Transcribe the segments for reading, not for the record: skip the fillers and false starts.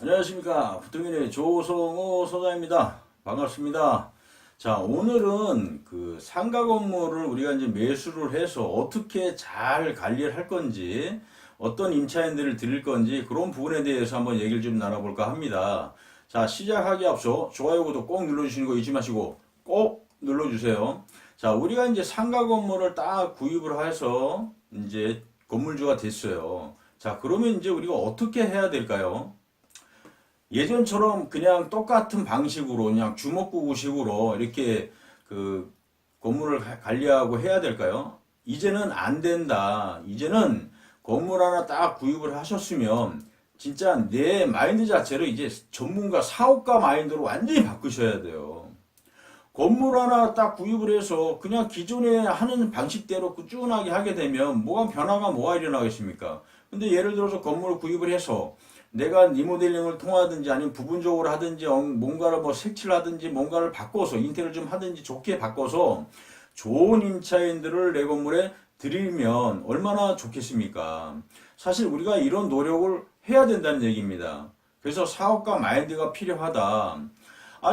안녕하십니까. 부통인의 조성호 소장입니다. 반갑습니다. 자, 오늘은 그 상가 건물을 우리가 이제 매수를 해서 어떻게 잘 관리를 할 건지, 어떤 임차인들을 드릴 건지, 그런 부분에 대해서 한번 얘기를 좀 나눠볼까 합니다. 자, 시작하기 앞서 좋아요, 구독 꼭 눌러주시는 거 잊지 마시고 꼭 눌러주세요. 자, 우리가 이제 상가 건물을 딱 구입을 해서 이제 건물주가 됐어요. 자, 그러면 이제 우리가 어떻게 해야 될까요? 예전처럼 그냥 똑같은 방식으로 그냥 주먹구구식으로 이렇게 그 건물을 관리하고 해야 될까요? 이제는 안 된다. 이제는 건물 하나 딱 구입을 하셨으면 진짜 내 마인드 자체를 이제 전문가 사업가 마인드로 완전히 바꾸셔야 돼요. 건물 하나 딱 구입을 해서 그냥 기존에 하는 방식대로 꾸준하게 하게 되면 뭐가 변화가 뭐가 일어나겠습니까? 근데 예를 들어서 건물을 구입을 해서 내가 리모델링을 통하든지 아니면 부분적으로 하든지 뭔가를 뭐 색칠을 하든지 뭔가를 바꿔서 인테리어를 좀 하든지 좋게 바꿔서 좋은 임차인들을 내 건물에 들이면 얼마나 좋겠습니까? 사실 우리가 이런 노력을 해야 된다는 얘기입니다. 그래서 사업가 마인드가 필요하다.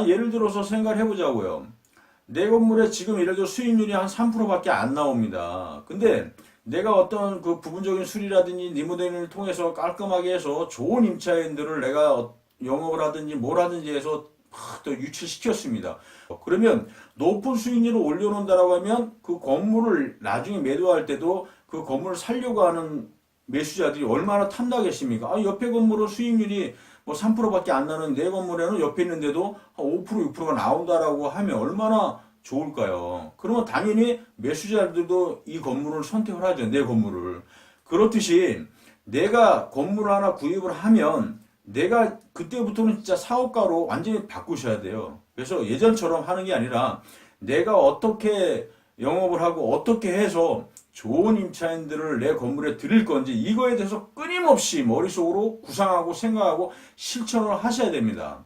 예를 들어서 생각을 해보자고요. 내 건물에 지금 예를 들어 수익률이 한 3%밖에 안 나옵니다. 근데 내가 어떤 그 부분적인 수리라든지 리모델링을 통해서 깔끔하게 해서 좋은 임차인들을 내가 영업을 하든지 뭘 하든지 해서 또 유치시켰습니다. 그러면 높은 수익률을 올려놓는다라고 하면 그 건물을 나중에 매도할 때도 그 건물을 살려고 하는 매수자들이 얼마나 탐나겠습니까? 옆에 건물은 수익률이 뭐 3%밖에 안 나는 내 건물에는 옆에 있는데도 한 5%, 6%가 나온다라고 하면 얼마나 좋을까요? 그러면 당연히 매수자들도 이 건물을 선택을 하죠. 내 건물을. 그렇듯이 내가 건물을 하나 구입을 하면 내가 그때부터는 진짜 사업가로 완전히 바꾸셔야 돼요. 그래서 예전처럼 하는 게 아니라 내가 어떻게 영업을 하고 어떻게 해서 좋은 임차인들을 내 건물에 들일 건지 이거에 대해서 끊임없이 머릿속으로 구상하고 생각하고 실천을 하셔야 됩니다.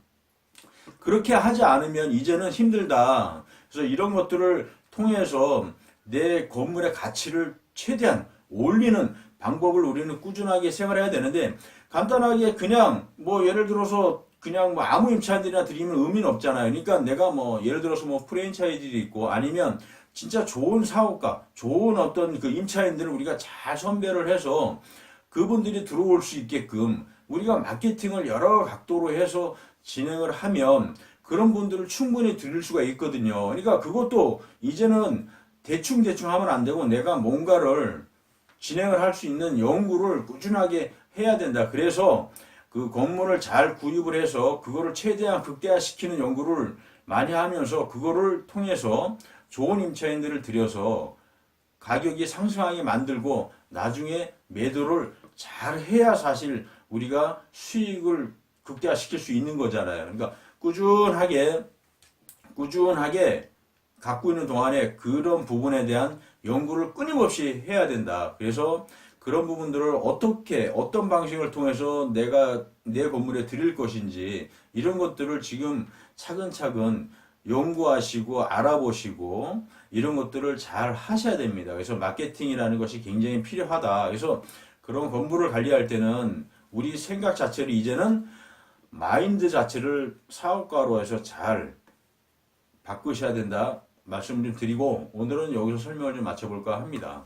그렇게 하지 않으면 이제는 힘들다. 그래서 이런 것들을 통해서 내 건물의 가치를 최대한 올리는 방법을 우리는 꾸준하게 생활해야 되는데 간단하게 그냥 뭐 예를 들어서 그냥 뭐 아무 임차인들이나 드리면 의미는 없잖아요. 그러니까 내가 뭐 예를 들어서 뭐 프랜차이즈도 있고 아니면 진짜 좋은 사업가, 좋은 어떤 그 임차인들을 우리가 잘 선별을 해서 그분들이 들어올 수 있게끔 우리가 마케팅을 여러 각도로 해서 진행을 하면 그런 분들을 충분히 들을 수가 있거든요. 그러니까 그것도 이제는 대충 하면 안 되고 내가 뭔가를 진행을 할 수 있는 연구를 꾸준하게 해야 된다. 그래서 그 건물을 잘 구입을 해서 그거를 최대한 극대화시키는 연구를 많이 하면서 그거를 통해서 좋은 임차인들을 들여서 가격이 상승하게 만들고 나중에 매도를 잘 해야 사실 우리가 수익을 극대화시킬 수 있는 거잖아요. 그러니까 꾸준하게 갖고 있는 동안에 그런 부분에 대한 연구를 끊임없이 해야 된다. 그래서 그런 부분들을 어떤 방식을 통해서 내가 내 건물에 드릴 것인지 이런 것들을 지금 차근차근 연구하시고 알아보시고 이런 것들을 잘 하셔야 됩니다. 그래서 마케팅이라는 것이 굉장히 필요하다. 그래서 그런 건물을 관리할 때는 우리 생각 자체를 이제는 마인드 자체를 사업가로 해서 잘 바꾸셔야 된다 말씀을 좀 드리고 오늘은 여기서 설명을 좀 마쳐볼까 합니다.